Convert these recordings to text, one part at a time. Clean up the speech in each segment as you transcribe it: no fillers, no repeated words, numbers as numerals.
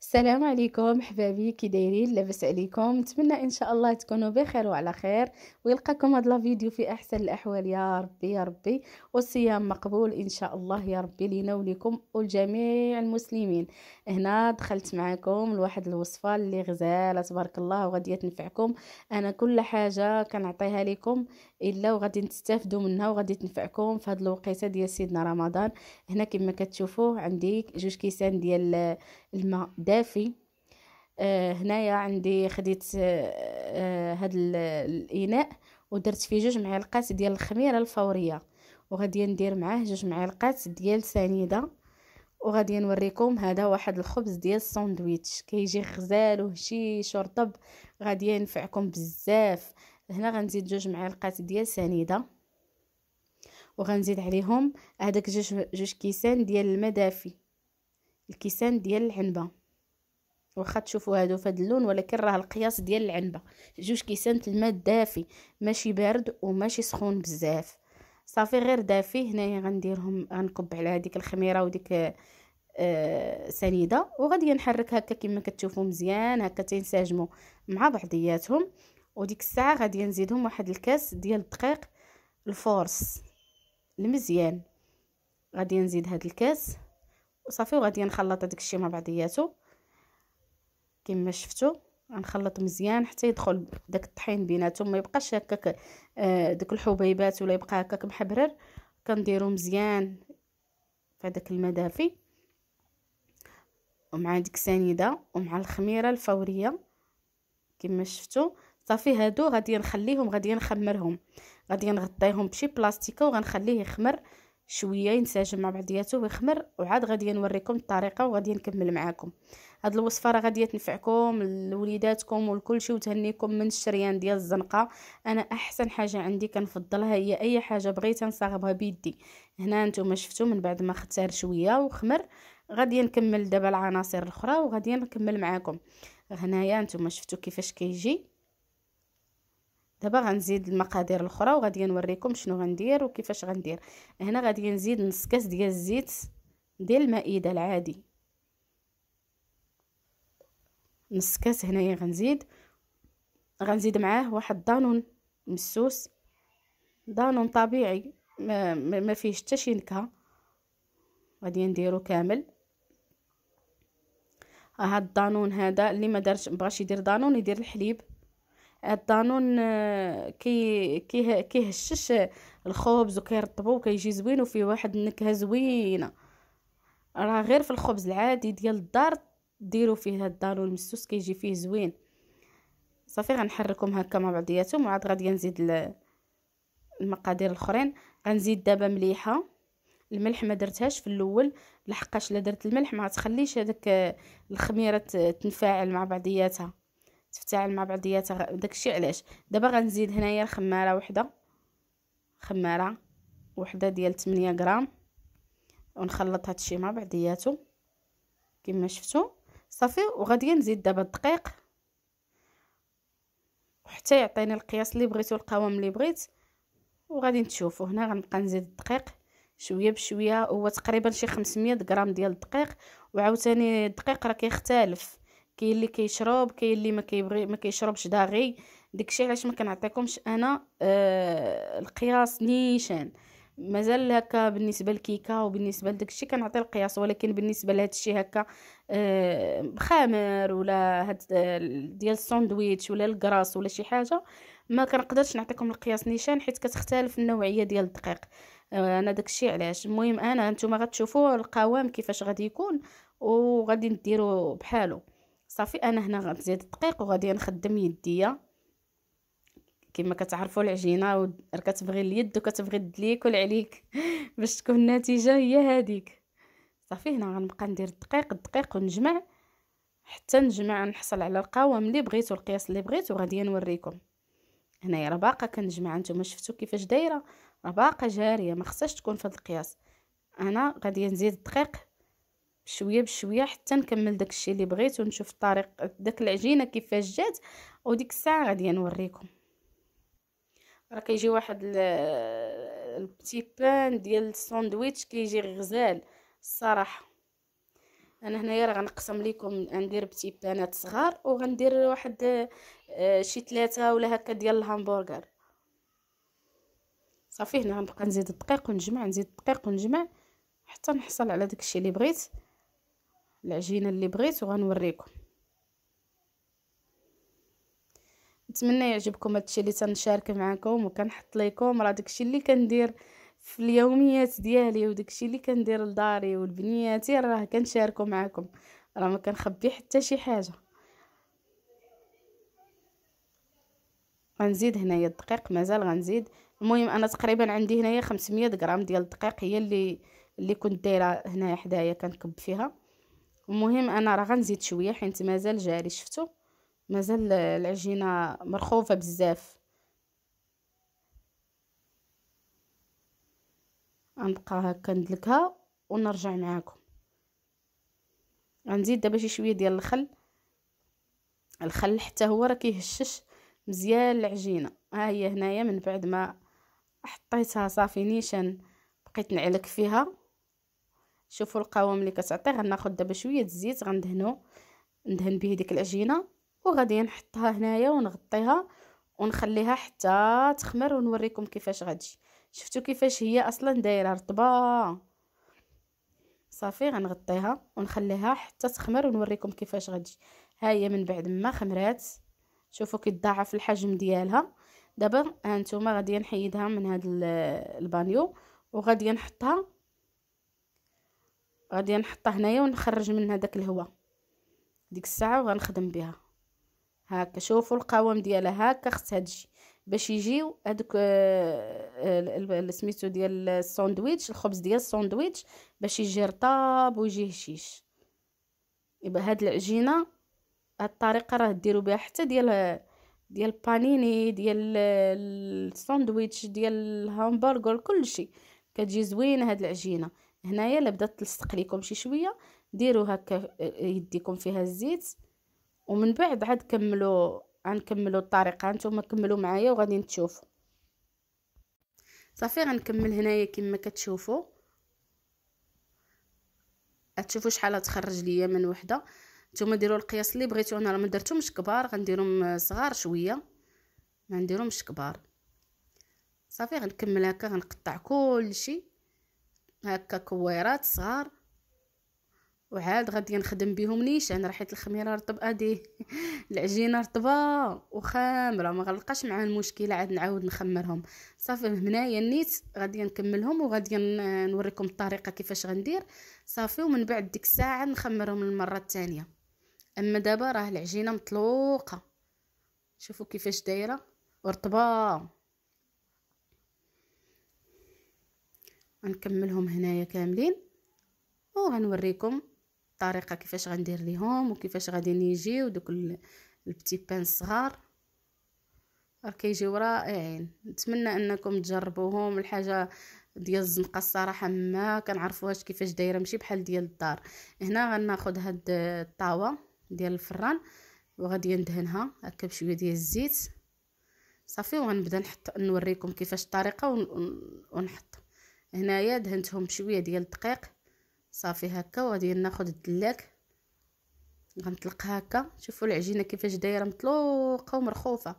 السلام عليكم حبابي، كي دايرين؟ لاباس عليكم؟ نتمنى ان شاء الله تكونوا بخير وعلى خير، ويلقاكم هذا الفيديو في احسن الاحوال يا ربي يا ربي. والصيام مقبول ان شاء الله يا ربي لينا وليكم ولجميع المسلمين. هنا دخلت معكم لواحد الوصفه اللي غزاله تبارك الله وغادي تنفعكم. انا كل حاجه كنعطيها لكم الا وغادي تستافدوا منها وغادي تنفعكم في هذه الوقيته ديال سيدنا رمضان. هنا كما كتشوفوا عندي 2 كيسان ديال الماء دافي. هنايا عندي خديت هاد الاناء ودرت فيه 2 معالق ديال الخميره الفوريه، وغادي ندير معاه 2 معالق ديال سنيده. وغادي نوريكم هذا واحد الخبز ديال الساندويتش كيجي غزال وهشيش ورطب، غادي ينفعكم بزاف. هنا غنزيد 2 معالق ديال سنيده، وغنزيد عليهم هذاك جوج كيسان ديال الماء دافي، الكيسان ديال العنبه. واخا تشوفوا هادو فهاد اللون ولكن راه القياس ديال العنبه. 2 كيسان الماء دافي، ماشي بارد وماشي سخون بزاف، صافي غير دافي. هنايا غنديرهم، غنكب على هذيك الخميره وديك سنيده، وغادي نحرك هكا كما كتشوفوا مزيان هكا تينسجموا مع بعضياتهم. وديك الساعه غادي نزيدهم واحد الكاس ديال الدقيق الفورس المزيان. غادي نزيد هاد الكاس وصافي، وغادي نخلط هذاك الشيء مع بعضياته كما شفتوا. غنخلط مزيان حتى يدخل داك الطحين بيناتهم، ما يبقاش هكاك داك الحبيبات ولا يبقى هكاك محبرر. كنديرو مزيان في هذاك الماء دافي ومع ديك سنيده ومع الخميره الفوريه كما شفتوا. صافي هادو غادي نخليهم، غادي نخمرهم، غادي نغطيهم بشي بلاستيكه وغنخليه يخمر شويه ينسجم مع بعضياته ويخمر، وعاد غادي نوريكم الطريقه وغادي نكمل معاكم. هاد الوصفه راه غادي تنفعكم لوليداتكم والكل شيء، وتهنيكم من الشريان ديال الزنقه. انا احسن حاجه عندي كنفضلها هي اي حاجه بغيت نصاغبها بيدي. هنا نتوما شفتوا من بعد ما اختار شويه وخمر، غادي نكمل دابا العناصر الاخرى وغادي نكمل معاكم. هنايا نتوما شفتوا كيفاش كيجي. دابا غنزيد المقادير الاخرى وغادي نوريكم شنو غندير وكيفاش غندير. هنا غادي نزيد نص كاس ديال الزيت ديال المائده العادي، نص كاس. هنايا غنزيد معاه واحد دانون مسوس، دانون طبيعي ما فيهش حتى شي نكهه، غادي نديرو كامل. هاد الدانون هذا اللي ما دارش بغاش يدير دانون يدير الحليب. الدانون كيهشش الخبز وكيرطبو وكيجي زوين وفيه واحد النكهه زوينه. راه غير في الخبز العادي ديال الدار ديروا فيه هاد الدانون المسوس كيجي فيه زوين. صافي غنحركهم هكا مع بعضياتهم، وعاد غادي نزيد المقادير الاخرين. غنزيد دابا مليحه، الملح ما درتهاش في الاول لحقاش لا درت الملح ما تخليش هذاك الخميره تنفعل مع بعضياتها، تفتعل مع بعضياتها، داكشي علاش. دابا غنزيد هنايا خماره وحده ديال 8 غرام، ونخلط هادشي مع بعضياتو كما شفتوا. صافي وغادي نزيد دابا الدقيق وحتى يعطيني القياس اللي بغيتو القوام اللي بغيت، وغادي تشوفوا. هنا غنبقى نزيد الدقيق شويه بشويه، هو تقريبا شي 500 غرام ديال الدقيق. وعاوتاني الدقيق راه كيختلف، كاين اللي كيشرب، كاين اللي ما كيشربش داغي. داكشي علاش ما كنعطيكمش انا القياس نيشان. مازال هكا بالنسبه للكيكه وبالنسبه لداكشي كنعطي القياس، ولكن بالنسبه لهذا الشيء هكا خامر ولا هاد ديال الساندويتش ولا الكراس ولا شي حاجه، ما كنقدرش نعطيكم القياس نيشان حيت كتختلف النوعيه ديال الدقيق. انا داكشي علاش. المهم انا نتوما غتشوفوا القوام كيفاش غادي يكون وغادي نديرو بحالو. صافي انا هنا غنزيد الدقيق وغادي نخدم يديا. كما كتعرفوا العجينه كتبغي اليد وكتبغي الدليك والعليك باش تكون النتيجه هي هذيك. صافي هنا غنبقى ندير الدقيق ونجمع حتى نحصل على القوام اللي بغيت والقياس اللي بغيت، وغادي نوريكم. هنايا راه باقا كنجمع، نتوما شفتوا كيفاش دايره، راه باقا جاريه، ما خصهاش تكون في هذا القياس. انا غادي نزيد الدقيق بشويه بشويه حتى نكمل داكشي اللي بغيت ونشوف الطريق داك العجينه كيفاش جات، وديك الساعه غادي نوريكم. راه كيجي واحد البتي بان ديال الساندويتش كيجي غزال الصراحه. انا هنايا راه غنقسم لكم، غندير بتيبانات صغار وغندير واحد شي 3 ولا هكا ديال الهامبرغر. صافي هنا غنبقى نزيد الدقيق ونجمع، نزيد الدقيق ونجمع حتى نحصل على داكشي اللي بغيت، العجينه اللي بغيت، وغنوريكم. نتمنى يعجبكم هادشي اللي تنشارك معكم وكنحط لكم، راه داكشي اللي كندير في اليوميات ديالي وداكشي اللي كندير لداري ولبنياتي راه كنشاركو معكم، راه ما كنخبي حتى شي حاجه. غنزيد هنايا الدقيق، مازال غنزيد. المهم انا تقريبا عندي هنايا 500 غرام ديال الدقيق، هي اللي كنت دايره هنايا حدايا كنكب فيها. المهم انا راه غنزيد شويه حيت مازال جاري، شفتوا مازال العجينه مرخوفه بزاف. غنبقى هكا ندلكها ونرجع معاكم. غنزيد دابا شي شويه ديال الخل. الخل حتى هو راه كيهشش مزيان العجينه. ها هي هنايا من بعد ما حطيتها صافي نيشان بقيت نعلك فيها. شوفوا القوام اللي كتعطي. غناخذ دابا شويه الزيت ندهن به ديك العجينه، وغادي نحطها هنايا ونغطيها ونخليها حتى تخمر ونوريكم كيفاش غتجي. شفتوا كيفاش هي اصلا دايره رطبه. صافي غنغطيها ونخليها حتى تخمر ونوريكم كيفاش غتجي. ها هي من بعد ما خمرات، شوفوا كيتضاعف الحجم ديالها. دابا هانتوما غادي نحيدها من هذا البانيو وغادي نحطها هنايا ونخرج من هذاك الهواء ديك الساعه وغنخدم بها. هكا شوفوا القوام ديالها هكا خصها تجي باش يجيو هذوك سميتو ديال الساندويتش، الخبز ديال الساندويتش باش يجي رطاب ويجي هشيش. يبقى هاد العجينه هاد الطريقه راه ديروا بها حتى ديال بانيني، ديال الساندويتش، ديال الهامبرغر، كلشي كتجي زوينه هاد العجينه. هنايا الا بدات تلصق لكم شي شويه ديروا هكا يديكم فيها الزيت، ومن بعد عاد غنكملوا الطريقه. نتوما كملوا معايا وغادي تشوفوا. صافي غنكمل هنايا كما كتشوفوا. غتشوفوا شحال تخرج ليا من وحده. نتوما ديروا القياس اللي بغيتو. انا راه ما درتهمش كبار، غنديرهم صغار شويه، ما نديرهمش كبار. صافي غنكمل هكا، غنقطع كلشي هكا كويرات صغار، وعاد غادي نخدم بهم نيشان راه حيت الخميره رطب ادي العجينه رطبه وخامره، ما غلقاش مع المشكله عاد نعاود نخمرهم. صافي من هنايا نيت غادي نكملهم وغادي نوريكم الطريقه كيفاش غندير. صافي ومن بعد ديك الساعه نخمرهم المره الثانيه. اما دابا راه العجينه مطلوقه، شوفوا كيفاش دايره ورطبه. غنكملهم هنايا كاملين وغنوريكم الطريقه كيفاش غندير ليهم وكيفاش غادي يجيو دوك البتي بان الصغار. راه كيجيو رائعين. نتمنى انكم تجربوهم. الحاجه ديال الزنقه الصراحه ما كنعرفوهاش كيفاش دايره، ماشي بحال ديال الدار. هنا غناخذ هاد الطاوه ديال الفران وغادي ندهنها هكا بشويه ديال الزيت. صافي وغنبدا نوريكم كيفاش الطريقه ونحط. هنايا دهنتهم بشويه ديال الدقيق. صافي هكا وغادي ناخذ الدلاك غنطلق هكا. شوفوا العجينه كيفاش دايره مطلوقه ومرخوفه.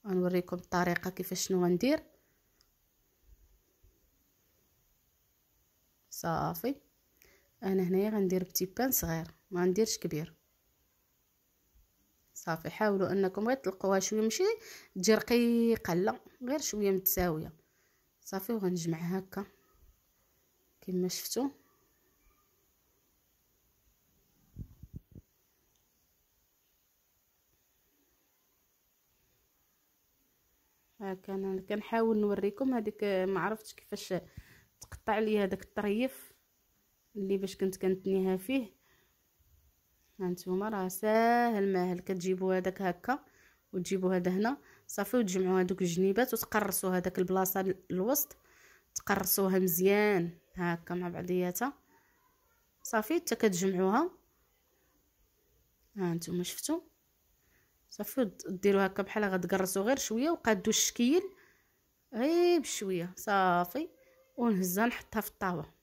غنوريكم الطريقه كيفاش شنو غندير. صافي انا هنايا غندير بتي بان صغير، ما نديرش كبير. صافي حاولوا انكم غير تلقوها شويه، ماشي تجي رقيقه، لا غير شويه متساويه. صافي وغنجمع هكا كما شفتوا. هكا انا كنحاول نوريكم هذيك، ما عرفتش كيفاش تقطع لي هذاك الطريف اللي باش كنت كنتنيها فيه. هانتوما راه ساهل ماهل. كتجيبوا هذاك هكا وتجيبوا هذا هنا. صافي وتجمعوا هذوك الجنيبات وتقرصوا هذاك البلاصه الوسط، تقرصوها مزيان هكا مع بعضياتها. صافي حتى كتجمعوها. ها انتم شفتوا. صافي ديروا هكا بحال غتقرصوا غير شويه وقادوا الشكيل غير بشويه. صافي ونهزها نحطها في الطاوه.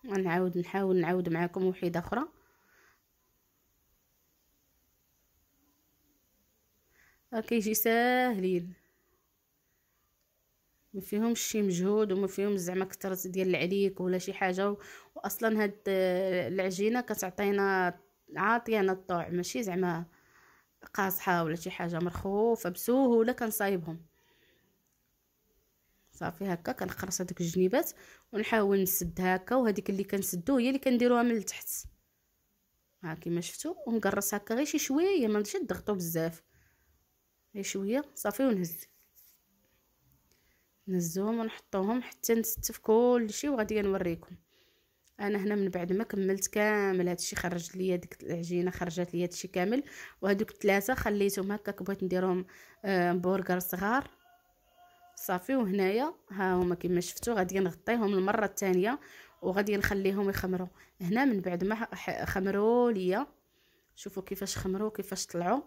نحاول نعاود معكم وحيده اخرى. كيجي ساهلين، ما فيهمش شي مجهود وما فيهم زعما كثر ديال العليك ولا شي حاجه. واصلا هاد العجينه كتعطينا عاطيانا الطوع، ماشي زعما قاصحه ولا شي حاجه، مرخوفه بسهوله كنصايبهم. صافي هكا كنقرص هذوك الجنيبات ونحاول نسد هكا، وهذيك اللي كنسدو هي اللي كنديروها من التحت. ها كيما شفتوا، ونقرص هكا غير شي شويه، ما نمشي نضغطو بزاف، غير شويه صافي. نهزهم ونحطوهم حتى نستف كلشي، وغادي نوريكم. انا هنا من بعد ما كملت كامل هادشي، خرجت ليا ديك العجينه، خرجت ليا هادشي كامل. وهادوك ثلاثه خليتهم هكاك، بغيت نديرهم همبرغر صغار صافي. وهنايا ها هما كما شفتوا، غادي نغطيهم المره الثانيه وغادي نخليهم يخمروا. هنا من بعد ما خمروا ليا، شوفوا كيفاش خمروا كيفاش طلعوا.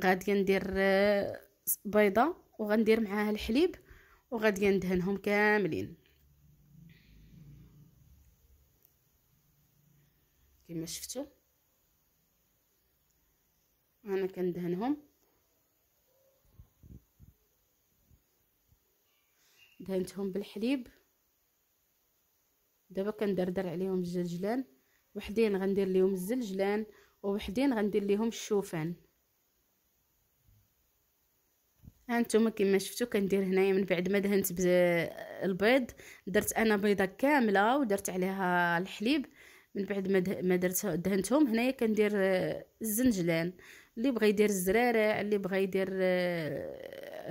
غادي ندير بيضه وغندير معاها الحليب، وغادي ندهنهم كاملين كما شفتوا. انا كندهنهم، دهنتهم بالحليب. دابا كندردر عليهم الجلجلان، وحدين غندير ليهم الزلجلان ووحدين غندير ليهم الشوفان. هانتوما كما شفتوا كندير هنايا من بعد ما دهنت البيض، درت انا بيضه كامله ودرت عليها الحليب. من بعد ما درت دهنتهم، هنايا كندير الزنجلان، اللي بغى يدير الزرارع، اللي بغى يدير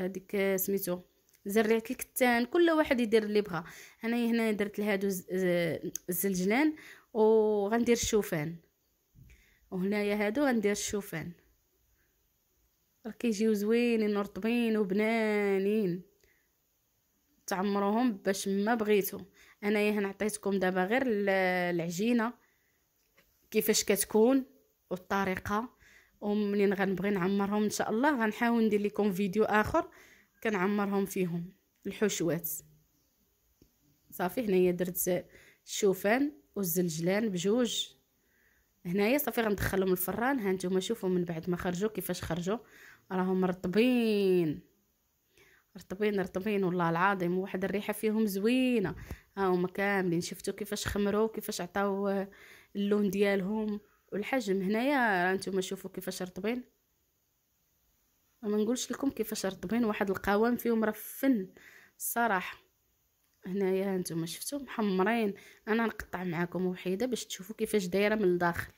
هذيك سميتو زريعه الكتان، كل واحد يدير اللي بغى. هنا درت لهادو الزلجلان، وغندير الشوفان. وهنايا هادو غندير الشوفان، كيجيو زوينين ورطبين وبنانين، تعمروهم باش ما بغيتو. انايا هنا عطيتكم دابا غير العجينه كيفاش كتكون والطريقه، ومنين غنبغي نعمرهم ان شاء الله غنحاول ندير لكم فيديو اخر كنعمرهم فيهم الحشوات. صافي هنايا درت الشوفان والزلجلان بجوج. هنايا صافي غندخلهم الفران. ها نتوما شوفوا من بعد ما خرجوا كيفاش خرجوا، راهم رطبين رطبين رطبين والله العظيم، واحد الريحه فيهم زوينه. ها هما كاملين شفتوا كيفاش خمروا، كيفاش عطاو اللون ديالهم والحجم. هنايا نتوما شوفوا كيفاش رطبين، ما نقولش لكم كيفاش رطبين، واحد القوام فيهم رفن الصراحه. هنايا هانتوما شفتوا محمرين. انا نقطع معكم وحيده باش تشوفوا كيفاش دايره من الداخل.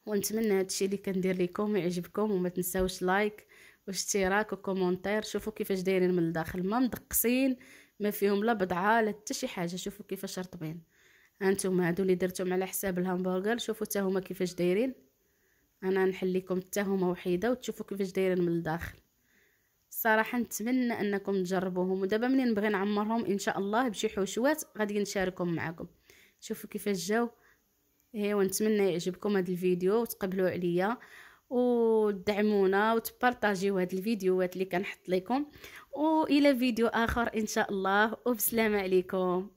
ونتمنى هادشي اللي كندير لكم يعجبكم، وما تنساوش لايك واشتراك وكومونتير. شوفوا كيفاش دايرين من الداخل، ما مدقسين، ما فيهم لا بضعه لا حتى شي حاجه. شوفوا كيفاش رطبين. هانتوما هادو اللي درتهم على حساب الهامبرغر، شوفوا حتى هما كيفاش دايرين. انا نحل لكم حتى هما وحيده وتشوفوا كيفاش دايرين من الداخل. الصراحه نتمنى انكم تجربوهم. ودابا منين نبغي نعمرهم ان شاء الله بشي حشوات غادي نشاركهم معكم. شوفوا كيفاش جاو. ايوا نتمنى يعجبكم هذا الفيديو وتقبلوا عليا وتدعمونا وتبارطاجيو هاد الفيديوهات اللي كنحط لكم. والى فيديو اخر ان شاء الله، وبسلامه عليكم.